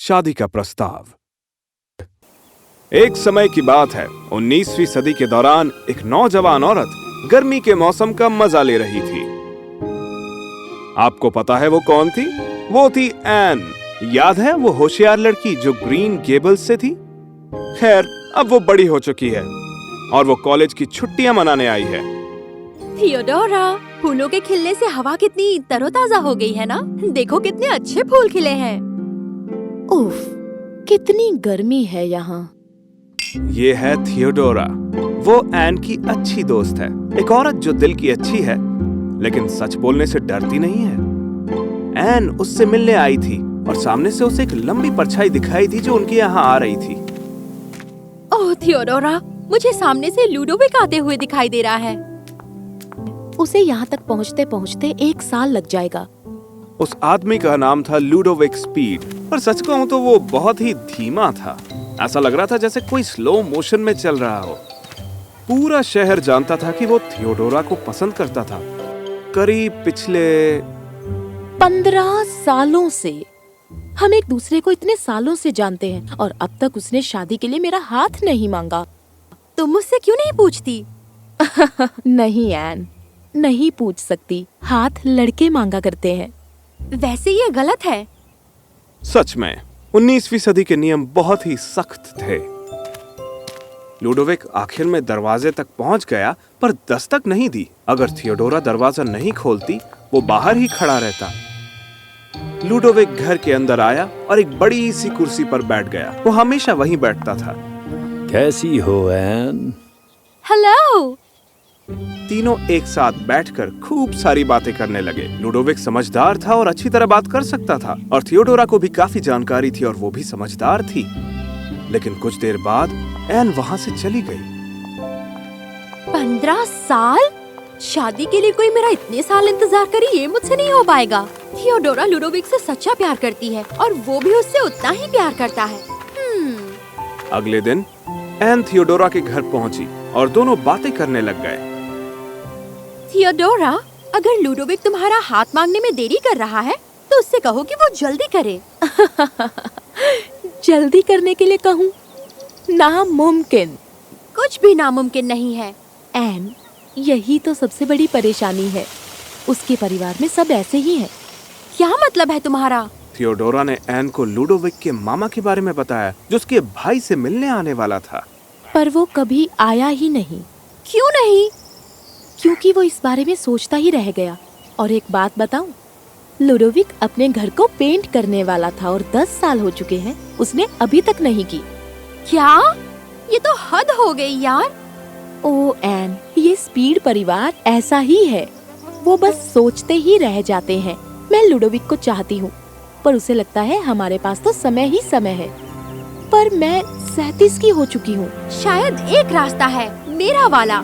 शादी का प्रस्ताव। एक समय की बात है, 19वीं सदी के दौरान एक नौजवान औरत गर्मी के मौसम का मजा ले रही थी। आपको पता है वो कौन थी? वो थी एन। याद है वो होशियार लड़की जो ग्रीन गेबल्स से थी? खैर, अब वो बड़ी हो चुकी है और वो कॉलेज की छुट्टियां मनाने आई है। थियोडोरा, फूलों के खिलने से हवा कितनी तरोताजा हो गई है ना? देखो कितने अच्छे फूल खिले हैं। उफ, कितनी गर्मी है यहाँ। ये है थियोडोरा। वो एन की अच्छी दोस्त है, एक औरत जो दिल की अच्छी है लेकिन सच बोलने से डरती नहीं है। एन उससे मिलने आई थी और सामने से उसे एक लंबी परछाई दिखाई दी जो उनके यहाँ आ रही थी। ओह थियोडोरा, मुझे सामने से लूडोविक आते हुए दिखाई दे रहा है। उसे यहाँ तक पहुँचते पहुँचते 1 साल लग जाएगा। उस आदमी का नाम था लूडोविक स्पीड, पर सच कहूं तो वो बहुत ही धीमा था। ऐसा लग रहा था जैसे कोई स्लो मोशन में चल रहा हो। पूरा शहर जानता था कि वो थियोडोरा को पसंद करता था। करीब पिछले 15 सालों से। हम एक दूसरे को इतने सालों से जानते हैं और अब तक उसने शादी के लिए मेरा हाथ नहीं मांगा। तुम मुझसे क्यों नहीं पूछती? नहीं एन, नहीं पूछ सकती। हाथ लड़के मांगा करते हैं। वैसे ये गलत है। सच में 19वीं सदी के नियम बहुत ही सख्त थे। लूडोविक आखिर में दरवाजे तक पहुंच गया पर दस्तक नहीं दी। अगर थियोडोरा दरवाजा नहीं खोलती वो बाहर ही खड़ा रहता। लूडोविक घर के अंदर आया और एक बड़ी सी कुर्सी पर बैठ गया। वो हमेशा वहीं बैठता था। कैसी हो एन? हेलो। तीनों एक साथ बैठकर खूब सारी बातें करने लगे। लूडोविक समझदार था और अच्छी तरह बात कर सकता था और थियोडोरा को भी काफी जानकारी थी और वो भी समझदार थी। लेकिन कुछ देर बाद एन वहां से चली गई। 15 साल? शादी के लिए कोई मेरा इतने साल इंतजार करे, ये मुझसे नहीं हो पाएगा। थियोडोरा लूडोविक से सच्चा प्यार करती है और वो भी उससे उतना ही प्यार करता है। अगले दिन एन थियोडोरा के घर पहुंची और दोनों बातें करने लग गए। थियोडोरा, अगर लूडोविक तुम्हारा हाथ मांगने में देरी कर रहा है तो उससे कहो कि वो जल्दी करे। जल्दी करने के लिए कहूँ? नामुमकिन। कुछ भी नामुमकिन नहीं है। एन, यही तो सबसे बड़ी परेशानी है। उसके परिवार में सब ऐसे ही हैं। क्या मतलब है तुम्हारा? थियोडोरा ने एन को लूडोविक के मामा के बारे में बताया जो उसके भाई से मिलने आने वाला था। पर वो कभी आया ही नहीं। क्यों नहीं? क्योंकि वो इस बारे में सोचता ही रह गया। और एक बात बताऊं, लूडोविक अपने घर को पेंट करने वाला था और 10 साल हो चुके हैं, उसने अभी तक नहीं की। क्या? ये तो हद हो गई यार। ओ एन, ये स्पीड परिवार ऐसा ही है। वो बस सोचते ही रह जाते हैं। मैं लूडोविक को चाहती हूँ पर उसे लगता है हमारे पास तो समय ही समय है। पर मैं 37 की हो चुकी हूँ। शायद एक रास्ता है, मेरा वाला,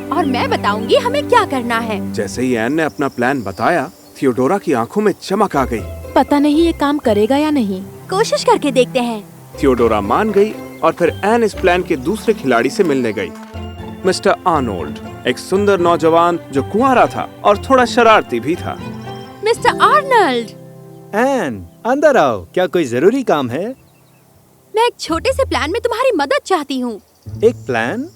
और मैं बताऊंगी हमें क्या करना है। जैसे ही एन ने अपना प्लान बताया, थियोडोरा की आंखों में चमक आ गई। पता नहीं ये काम करेगा या नहीं। कोशिश करके देखते हैं। थियोडोरा मान गई और फिर एन इस प्लान के दूसरे खिलाड़ी से मिलने गई, मिस्टर आर्नोल्ड, एक सुंदर नौजवान जो कुंवारा था और थोड़ा शरारती भी था। Mister Arnold. एन, अंदर आओ। क्या कोई जरूरी काम है? मैं एक छोटे से प्लान में तुम्हारी मदद चाहती हूँ। एक प्लान?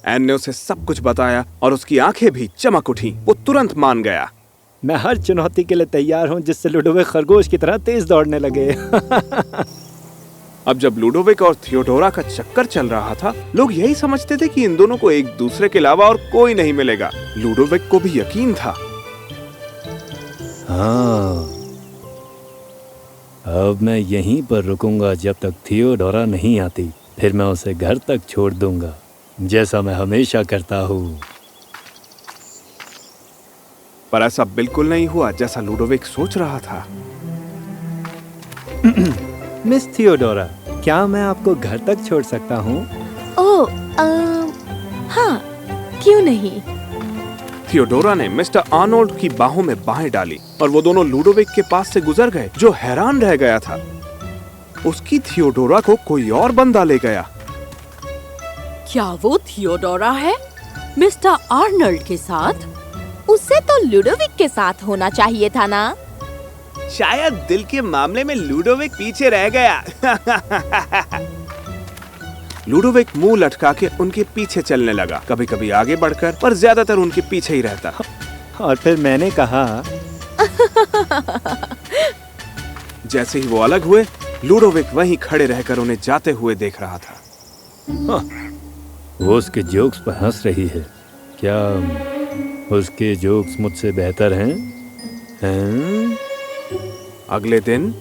एन ने उसे सब कुछ बताया और उसकी आंखें भी चमक उठी। वो तुरंत मान गया। मैं हर चुनौती के लिए तैयार हूँ जिससे लूडोविक खरगोश की तरह तेज दौड़ने लगे। अब जब लूडोविक और थियोडोरा का चक्कर चल रहा था, लोग यही समझते थे कि इन दोनों को एक दूसरे के अलावा और कोई नहीं मिलेगा। लूडोविक को भी यकीन था। हाँ, अब मैं यहीं पर रुकूंगा जब तक थियोडोरा नहीं आती। फिर मैं उसे घर तक छोड़ दूंगा, जैसा मैं हमेशा करता हूँ। पर ऐसा बिल्कुल नहीं हुआ जैसा लूडोविक सोच रहा था। मिस थियोडोरा, क्या मैं आपको घर तक छोड़ सकता हूँ? हाँ, क्यों नहीं। थियोडोरा ने मिस्टर आर्नोल्ड की बाहों में बाहें डाली और वो दोनों लूडोविक के पास से गुजर गए, जो हैरान रह गया था। उसकी थियोडोरा को कोई और बंदा ले गया। क्या वो थियोडोरा है मिस्टर आर्नल्ड के साथ? उससे तो लूडोविक के साथ होना चाहिए था ना। शायद दिल के मामले में लूडोविक पीछे रह गया। लूडोविक मुंह लटका के उनके पीछे चलने लगा, कभी कभी आगे बढ़कर, पर ज्यादातर उनके पीछे ही रहता। और फिर मैंने कहा। जैसे ही वो अलग हुए, लूडोविक वहीं खड़े रहकर उन्हें जाते हुए देख रहा था। वो उसके जोक्स पर हंस रही है। क्या उसके जोक्स मुझसे बेहतर हैं? अगले दिन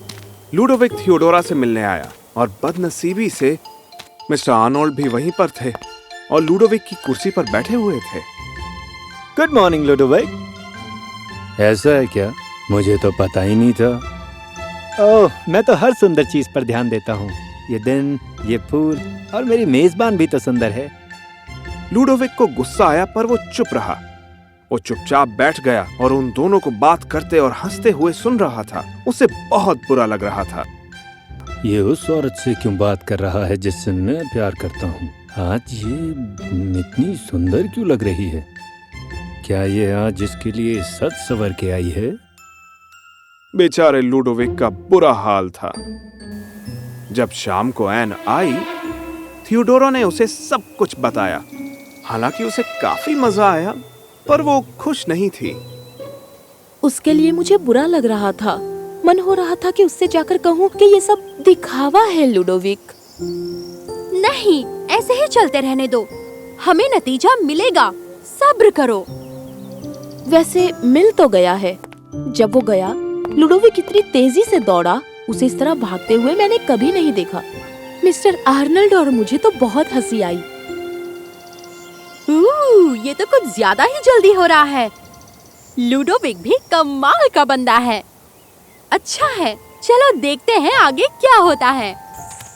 लूडोविक थियोडोरा से मिलने आया और बदनसीबी से मिस्टर आर्नोल्ड भी वहीं पर थे और लूडोविक की कुर्सी पर बैठे हुए थे। Good morning Ludovic. ऐसा है क्या? मुझे तो पता ही नहीं था। ओह, मैं तो हर सुंदर चीज पर ध्यान देता हूँ। ये दिन, ये फूल और मेरी मेजबान भी तो सुंदर है। लूडोविक को गुस्सा आया, पर वो चुप रहा। वो चुपचाप बैठ गया और उन दोनों को बात करते और हंसते हुए सुन रहा था। उसे बहुत बुरा लग रहा था। ये उस औरत से क्यों बात कर रहा है जिससे मैं प्यार करता हूँ? आज ये इतनी सुंदर क्यों लग रही है? क्या ये आज जिसके लिए सज सवर के आई है? बेचारे लूडोविक का बुरा हाल था। जब शाम को एन आई, थियोडोरा ने उसे सब कुछ बताया। हालांकि उसे काफी मजा आया, पर वो खुश नहीं थी। उसके लिए मुझे बुरा लग रहा था। मन हो रहा था कि उससे जाकर कहूँ कि ये सब दिखावा है लूडोविक। नहीं, ऐसे ही चलते रहने दो, हमें नतीजा मिलेगा, सब्र करो। वैसे मिल तो गया है। जब वो गया, लूडोविक इतनी तेजी से दौड़ा, उसे इस तरह भागते हुए मैंने कभी नहीं देखा। मिस्टर आर्नल्ड और मुझे तो बहुत हंसी आई। ये तो कुछ ज्यादा ही जल्दी हो रहा है। लूडोविक भी कमाल का बंदा है। अच्छा है, चलो देखते हैं आगे क्या होता है।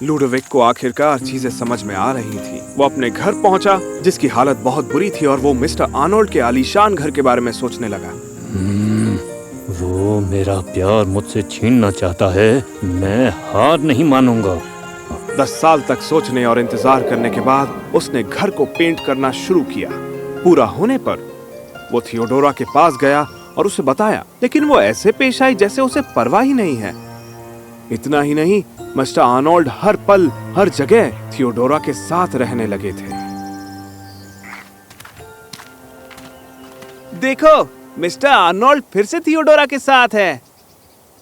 लूडोविक को आखिरकार चीजें समझ में आ रही थी। वो अपने घर पहुंचा, जिसकी हालत बहुत बुरी थी, और वो मिस्टर आर्नोल्ड के आलीशान घर के बारे में सोचने लगा। वो मेरा प्यार मुझसे छीनना चाहता है। मैं हार नहीं मानूंगा। 10 साल तक सोचने और इंतजार करने के बाद उसने घर को पेंट करना शुरू किया। पूरा होने पर वो थियोडोरा के पास गया और उसे बताया, लेकिन वो ऐसे पेश आई जैसे उसे परवाह ही नहीं है। इतना ही नहीं, मिस्टर आर्नोल्ड हर पल हर जगह थियोडोरा के साथ रहने लगे थे। देखो, मिस्टर आर्नोल्ड फिर से थियोडोरा के साथ है।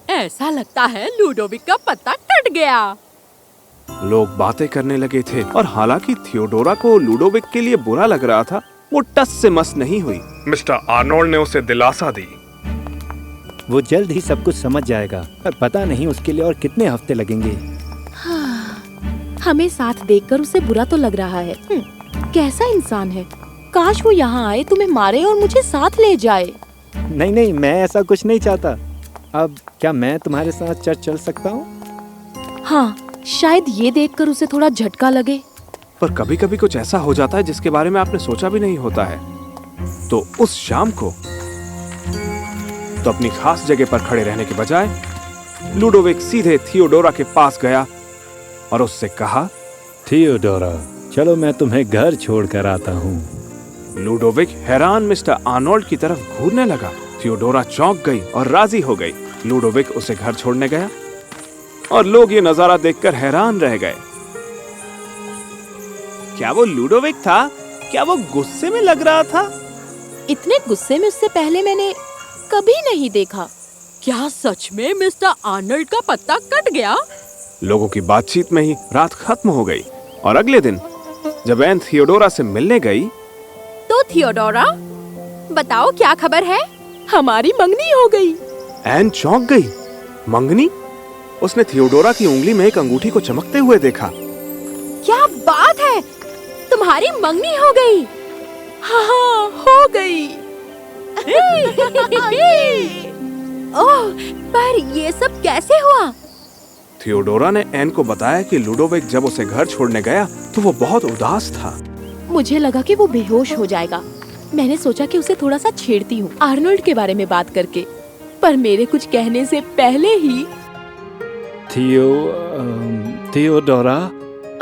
ऐसा लगता है लूडोविक का पत्ता कट गया। लोग बातें करने लगे थे, और हालांकि थियोडोरा को लूडोविक के लिए बुरा लग रहा था, वो टस से मस नहीं हुई। मिस्टर आर्नोल्ड ने उसे दिलासा दी। वो जल्द ही सब कुछ समझ जाएगा, पर पता नहीं उसके लिए और कितने हफ्ते लगेंगे। हमें साथ देखकर उसे बुरा तो लग रहा है। कैसा इंसान है। काश वो यहाँ आए, तुम्हें मारे और मुझे साथ ले जाए। नहीं नहीं, मैं ऐसा कुछ नहीं चाहता। अब क्या मैं तुम्हारे साथ चर्च चल सकता हूँ? हाँ, शायद ये देखकर उसे थोड़ा झटका लगे। पर कभी कभी कुछ ऐसा हो जाता है जिसके बारे में आपने सोचा भी नहीं होता है। तो उस शाम को तो अपनी खास जगह पर खड़े रहने के बजाय लूडोविक सीधे थियोडोरा के पास गया और उससे कहा, थियोडोरा, चलो मैं तुम्हें घर छोड़कर आता हूँ। लूडोविक हैरान मिस्टर आर्नोल्ड की तरफ घूरने लगा। थियोडोरा चौंक गई और राजी हो गई। लूडोविक उसे घर छोड़ने गया और लोग ये नजारा देखकर हैरान रह गए। क्या वो लूडोविक था? क्या वो गुस्से में लग रहा था? इतने गुस्से में उससे पहले मैंने कभी नहीं देखा। क्या सच में मिस्टर आर्नल्ड का पत्ता कट गया? लोगों की बातचीत में ही रात खत्म हो गई और अगले दिन जब एन थियोडोरा से मिलने गई, तो थियोडोरा, बताओ क्या खबर है? हमारी मंगनी हो गई। एन चौंक गई। मंगनी? उसने थियोडोरा की उंगली में एक अंगूठी को चमकते हुए देखा। क्या बात है, तुम्हारी मंगनी हो गई? हाँ, हो गई। ओह, पर ये सब कैसे हुआ? थियोडोरा ने एन को बताया कि लूडोविक जब उसे घर छोड़ने गया तो वो बहुत उदास था। मुझे लगा कि वो बेहोश हो जाएगा। मैंने सोचा कि उसे थोड़ा सा छेड़ती हूँ आर्नोल्ड के बारे में बात करके, पर मेरे कुछ कहने से पहले ही थियोडोरा,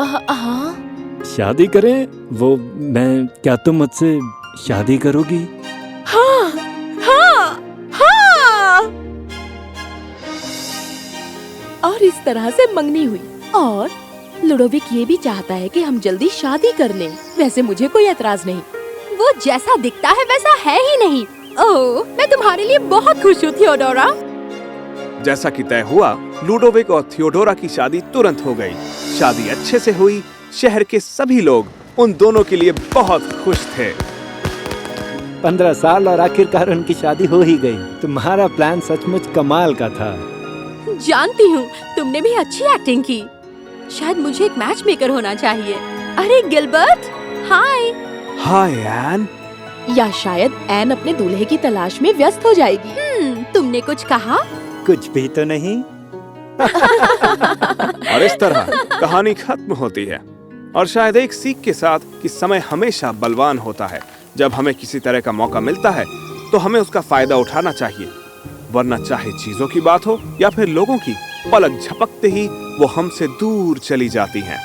हाँ, शादी करें? क्या तुम मुझसे शादी करोगी? हाँ, हाँ, हाँ। और इस तरह से मंगनी हुई। और लुडोविक ये भी चाहता है कि हम जल्दी शादी कर लें। वैसे मुझे कोई एतराज नहीं। वो जैसा दिखता है वैसा है ही नहीं। ओह, मैं तुम्हारे लिए बहुत खुश हूँ थियोडोरा। जैसा कि तय हुआ, लुडोविक और थियोडोरा की शादी तुरंत हो गई। शादी अच्छे से हुई। शहर के सभी लोग उन दोनों के लिए बहुत खुश थे। 15 साल और आखिरकार उनकी शादी हो ही गई। तुम्हारा प्लान सचमुच कमाल का था। जानती हूँ, तुमने भी अच्छी एक्टिंग की। शायद मुझे एक मैच मेकर होना चाहिए। अरे गिलबर्ट, हाय। हाय एन। या शायद एन अपने दूल्हे की तलाश में व्यस्त हो जाएगी। तुमने कुछ कहा? कुछ भी तो नहीं। और इस तरह कहानी खत्म होती है। और शायद एक सीख के साथ कि समय हमेशा बलवान होता है। जब हमें किसी तरह का मौका मिलता है तो हमें उसका फायदा उठाना चाहिए, वरना चाहे चीजों की बात हो या फिर लोगों की, पलक झपकते ही वो हमसे दूर चली जाती हैं।